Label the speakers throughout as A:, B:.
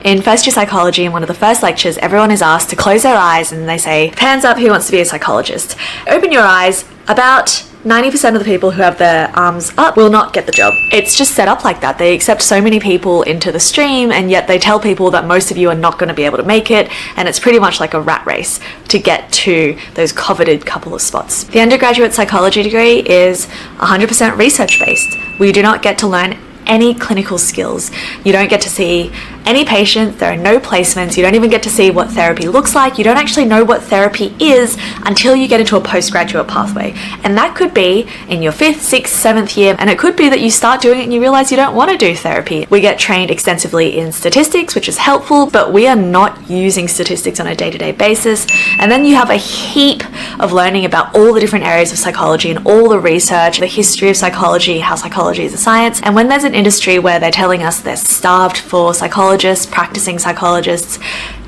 A: In first year psychology, in one of the first lectures, everyone is asked to close their eyes and they say, hands up, who wants to be a psychologist? Open your eyes. About 90% of the people who have their arms up will not get the job. It's just set up like that. They accept so many people into the stream, and yet they tell people that most of you are not going to be able to make it, and it's pretty much like a rat race to get to those coveted couple of spots. The undergraduate psychology degree is 100% research-based. We do not get to learn any clinical skills. You don't get to see any patients, there are no placements, you don't even get to see what therapy looks like, you don't actually know what therapy is until you get into a postgraduate pathway. And that could be in your 5th, 6th, 7th year, and it could be that you start doing it and you realize you don't want to do therapy. We get trained extensively in statistics, which is helpful, but we are not using statistics on a day-to-day basis. And then you have a heap of learning about all the different areas of psychology and all the research, the history of psychology, how psychology is a science. And when there's an industry where they're telling us they're starved for psychologists, practicing psychologists,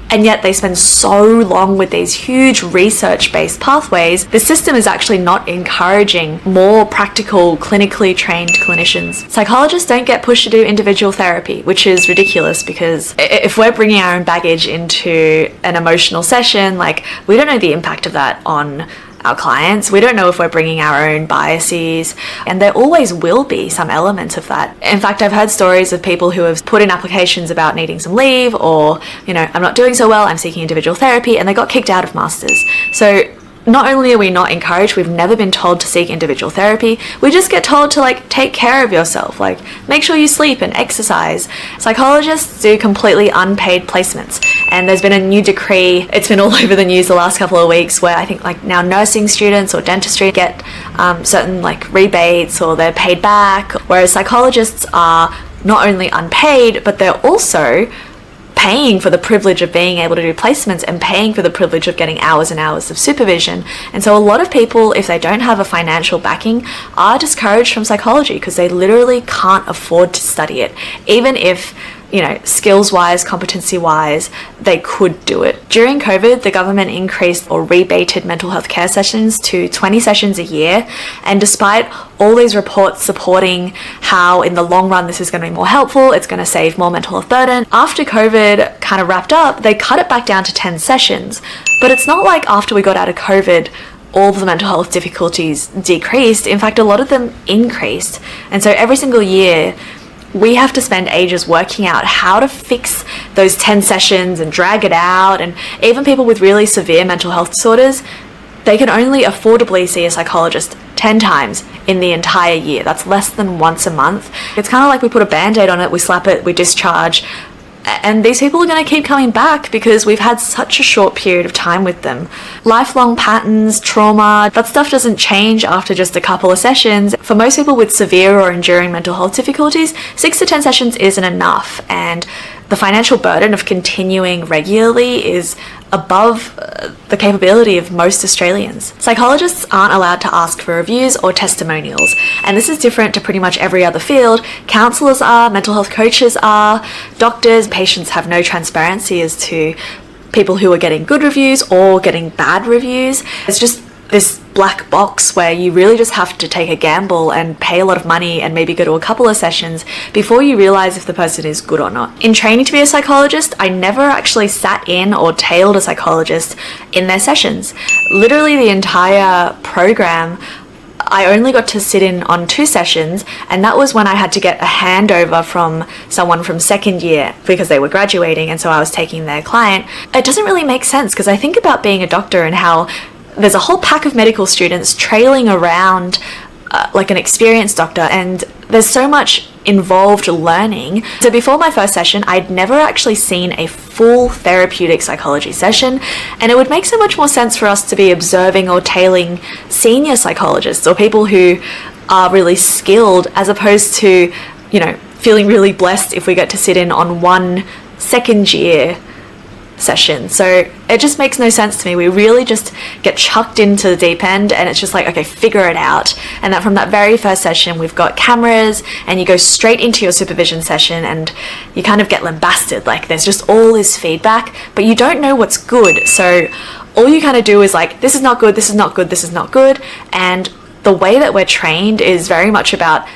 A: and yet they spend so long with these huge research-based pathways, the system is actually not encouraging more practical, clinically trained clinicians. Psychologists don't get pushed to do individual therapy, which is ridiculous, because if we're bringing our own baggage into an emotional session, like, we don't know the impact of that on our clients. We don't know if we're bringing our own biases, and there always will be some element of that. In fact, I've heard stories of people who have put in applications about needing some leave, or, I'm not doing so well, I'm seeking individual therapy, and they got kicked out of masters. So not only are we not encouraged, we've never been told to seek individual therapy, we just get told to take care of yourself, make sure you sleep and exercise. Psychologists do completely unpaid placements, and there's been a new decree, it's been all over the news the last couple of weeks, where I think now nursing students or dentistry get certain rebates, or they're paid back, whereas psychologists are not only unpaid, but they're also paying for the privilege of being able to do placements and paying for the privilege of getting hours and hours of supervision. And so a lot of people, if they don't have a financial backing, are discouraged from psychology because they literally can't afford to study it, even if skills-wise, competency-wise, they could do it. During COVID, the government increased or rebated mental health care sessions to 20 sessions a year, and despite all these reports supporting how in the long run this is going to be more helpful, it's going to save more mental health burden, after COVID kind of wrapped up, they cut it back down to 10 sessions. But it's not like after we got out of COVID, all of the mental health difficulties decreased. In fact, a lot of them increased. And so every single year, we have to spend ages working out how to fix those 10 sessions and drag it out. And even people with really severe mental health disorders, they can only affordably see a psychologist 10 times in the entire year. That's less than once a month. It's kind of like we put a band-aid on it, we slap it, we discharge. And these people are going to keep coming back because we've had such a short period of time with them. Lifelong patterns, trauma, that stuff doesn't change after just a couple of sessions. For most people with severe or enduring mental health difficulties, 6 to 10 sessions isn't enough. And the financial burden of continuing regularly is above the capability of most Australians. Psychologists aren't allowed to ask for reviews or testimonials, and this is different to pretty much every other field. Counsellors are, mental health coaches are, doctors, patients have no transparency as to people who are getting good reviews or getting bad reviews. It's just this black box where you really just have to take a gamble and pay a lot of money and maybe go to a couple of sessions before you realize if the person is good or not. In training to be a psychologist, I never actually sat in or tailed a psychologist in their sessions. Literally the entire program, I only got to sit in on 2 sessions, and that was when I had to get a handover from someone from second year because they were graduating, and so I was taking their client. It doesn't really make sense because I think about being a doctor and how there's a whole pack of medical students trailing around like an experienced doctor, and there's so much involved learning. So before my first session, I'd never actually seen a full therapeutic psychology session, and it would make so much more sense for us to be observing or tailing senior psychologists or people who are really skilled, as opposed to, feeling really blessed if we get to sit in on one second year session. So it just makes no sense to me. We really just get chucked into the deep end, and it's just okay, figure it out. And that from that very first session, we've got cameras, and you go straight into your supervision session, and you kind of get lambasted. There's just all this feedback, but you don't know what's good. So all you kind of do is this is not good, this is not good, this is not good. And the way that we're trained is very much about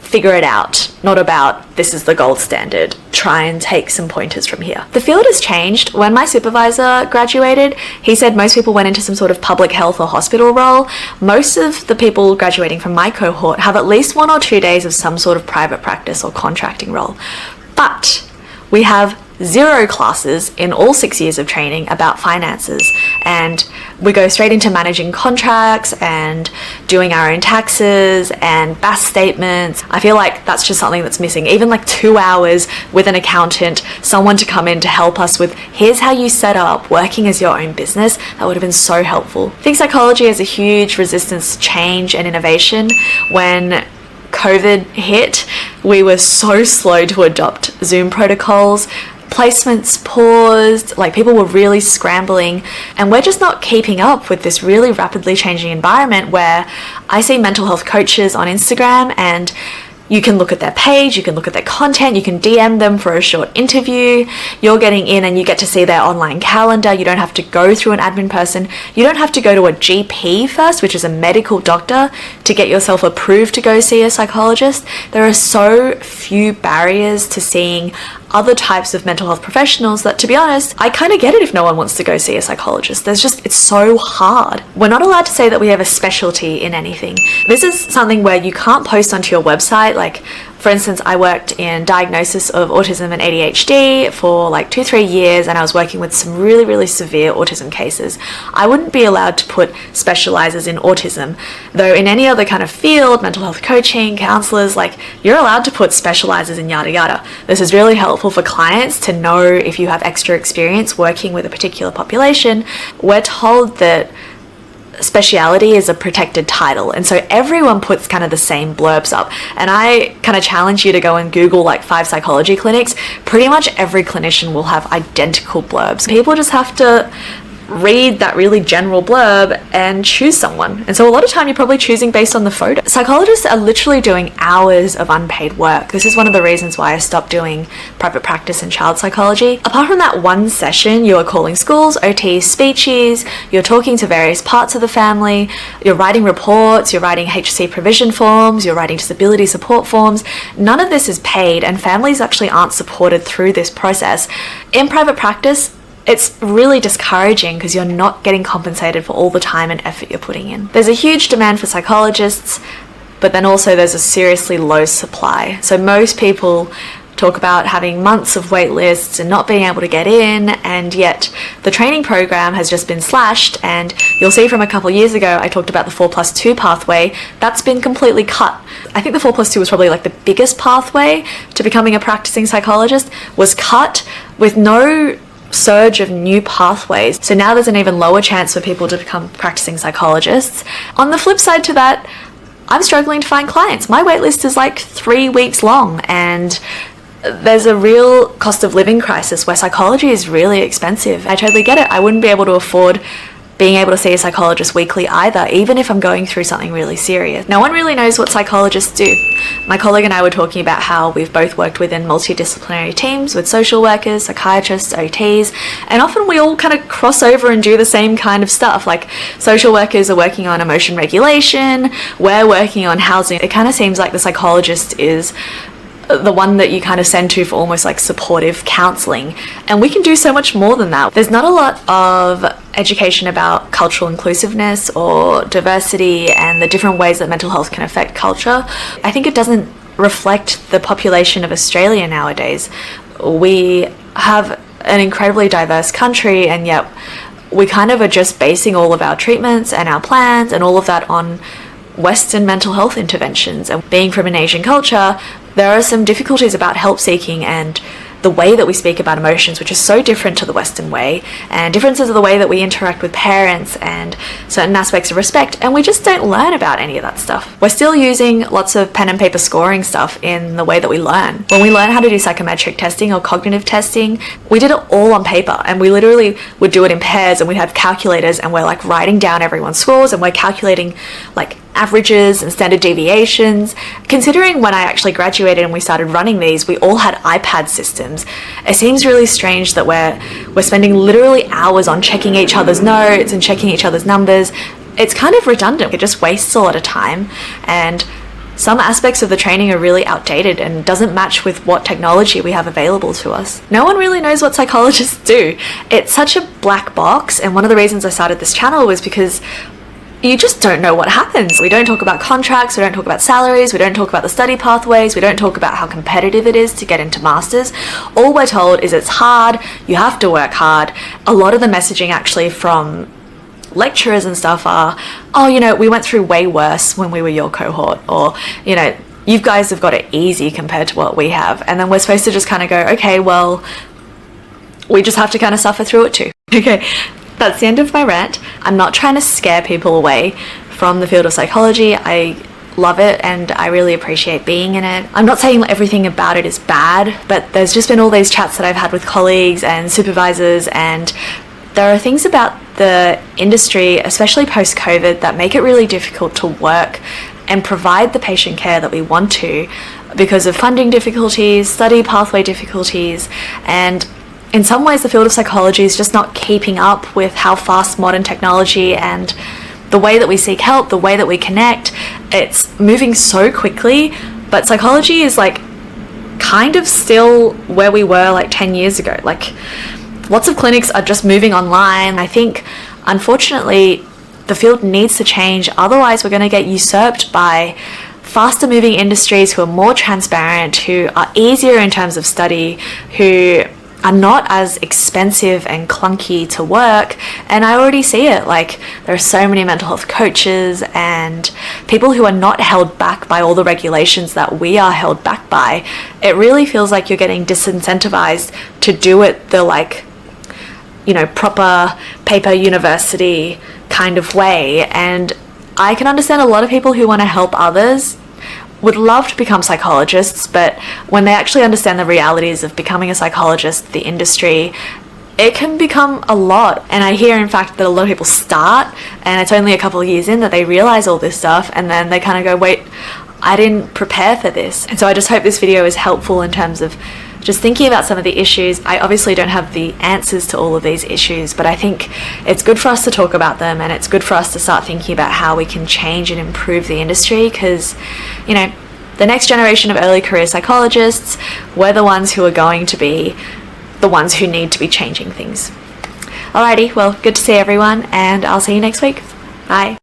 A: figure it out, not about this is the gold standard, try and take some pointers from here. The field has changed. When my supervisor graduated, he said most people went into some sort of public health or hospital role. Most of the people graduating from my cohort have at least 1 or 2 days of some sort of private practice or contracting role. But we have 0 classes in all 6 years of training about finances, and we go straight into managing contracts and doing our own taxes and BAS statements. I feel like that's just something that's missing. Even like 2 hours with an accountant, someone to come in to help us with, here's how you set up working as your own business, that would have been so helpful. I think psychology has a huge resistance to change and innovation. When COVID hit, we were so slow to adopt Zoom protocols. Placements paused, like people were really scrambling, and we're just not keeping up with this really rapidly changing environment where I see mental health coaches on Instagram, and you can look at their page, you can look at their content, you can DM them for a short interview. You're getting in and you get to see their online calendar. You don't have to go through an admin person. You don't have to go to a GP first, which is a medical doctor, to get yourself approved to go see a psychologist. There are so few barriers to seeing other types of mental health professionals that, to be honest, I kind of get it if no one wants to go see a psychologist. It's so hard. We're not allowed to say that we have a specialty in anything. This is something where you can't post onto your website. Like, for instance, I worked in diagnosis of autism and ADHD for like 2-3 years, and I was working with some really, really severe autism cases. I wouldn't be allowed to put specialises in autism, though in any other kind of field, mental health coaching, counsellors, like, you're allowed to put specialises in yada yada. This is really helpful for clients to know if you have extra experience working with a particular population. We're told that speciality is a protected title, and so everyone puts kind of the same blurbs up, and I kind of challenge you to go and Google like 5 psychology clinics. Pretty much every clinician will have identical blurbs. People just have to read that really general blurb and choose someone. And so a lot of time you're probably choosing based on the photo. Psychologists are literally doing hours of unpaid work. This is one of the reasons why I stopped doing private practice in child psychology. Apart from that one session, you are calling schools, OTs, speeches, you're talking to various parts of the family, you're writing reports, you're writing HC provision forms, you're writing disability support forms. None of this is paid, and families actually aren't supported through this process. In private practice, it's really discouraging because you're not getting compensated for all the time and effort you're putting in. There's a huge demand for psychologists, but then also there's a seriously low supply. So most people talk about having months of wait lists and not being able to get in, and yet the training program has just been slashed. And you'll see from a couple of years ago, I talked about the 4+2 pathway. That's been completely cut. I think the 4+2 was probably like the biggest pathway to becoming a practicing psychologist, was cut with no surge of new pathways. So now there's an even lower chance for people to become practicing psychologists. On the flip side to that, I'm struggling to find clients. My waitlist is like 3 weeks long, and there's a real cost of living crisis where psychology is really expensive. I totally get it. I wouldn't be able to afford being able to see a psychologist weekly either, even if I'm going through something really serious. No one really knows what psychologists do. My colleague and I were talking about how we've both worked within multidisciplinary teams with social workers, psychiatrists, OTs, and often we all kind of cross over and do the same kind of stuff. Like, social workers are working on emotion regulation, we're working on housing. It kind of seems like the psychologist is the one that you kind of send to for almost like supportive counselling, and we can do so much more than that. There's not a lot of education about cultural inclusiveness or diversity and the different ways that mental health can affect culture. I think it doesn't reflect the population of Australia nowadays. We have an incredibly diverse country, and yet we kind of are just basing all of our treatments and our plans and all of that on Western mental health interventions. And being from an Asian culture, there are some difficulties about help seeking and the way that we speak about emotions, which is so different to the Western way, and differences of the way that we interact with parents and certain aspects of respect, and we just don't learn about any of that stuff. We're still using lots of pen and paper scoring stuff in the way that we learn. When we learn how to do psychometric testing or cognitive testing, we did it all on paper, and we literally would do it in pairs, and we'd have calculators, and we're like writing down everyone's scores, and we're calculating like averages and standard deviations. Considering when I actually graduated and we started running these, we all had iPad systems. It seems really strange that we're spending literally hours on checking each other's notes and checking each other's numbers. It's kind of redundant. It just wastes a lot of time, and some aspects of the training are really outdated and doesn't match with what technology we have available to us. No one really knows what psychologists do. It's such a black box, and one of the reasons I started this channel was because you just don't know what happens. We don't talk about contracts, we don't talk about salaries, we don't talk about the study pathways, we don't talk about how competitive it is to get into masters. All we're told is it's hard, you have to work hard. A lot of the messaging actually from lecturers and stuff are, oh, you know, we went through way worse when we were your cohort, or, you know, you guys have got it easy compared to what we have. And then we're supposed to just kind of go, okay, well, we just have to kind of suffer through it too. Okay, that's the end of my rant. I'm not trying to scare people away from the field of psychology. I love it and I really appreciate being in it. I'm not saying everything about it is bad, but there's just been all these chats that I've had with colleagues and supervisors, and there are things about the industry, especially post-COVID, that make it really difficult to work and provide the patient care that we want to because of funding difficulties, study pathway difficulties, and in some ways the field of psychology is just not keeping up with how fast modern technology and the way that we seek help, the way that we connect, it's moving so quickly. But psychology is like kind of still where we were like 10 years ago. Like, lots of clinics are just moving online. I think, unfortunately, the field needs to change. Otherwise, we're going to get usurped by faster moving industries who are more transparent, who are easier in terms of study, who are not as expensive and clunky to work. And I already see it. Like, there are so many mental health coaches and people who are not held back by all the regulations that we are held back by. It really feels like you're getting disincentivized to do it the, like, you know, proper paper university kind of way. And I can understand a lot of people who want to help others would love to become psychologists, but when they actually understand the realities of becoming a psychologist, the industry, it can become a lot. And I hear, in fact, that a lot of people start and it's only a couple of years in that they realize all this stuff, and then they kind of go, wait, I didn't prepare for this. And so I just hope this video is helpful in terms of just thinking about some of the issues. I obviously don't have the answers to all of these issues, but I think it's good for us to talk about them, and it's good for us to start thinking about how we can change and improve the industry, because, you know, the next generation of early career psychologists, we're the ones who are going to be the ones who need to be changing things. Alrighty, well, good to see everyone, and I'll see you next week. Bye.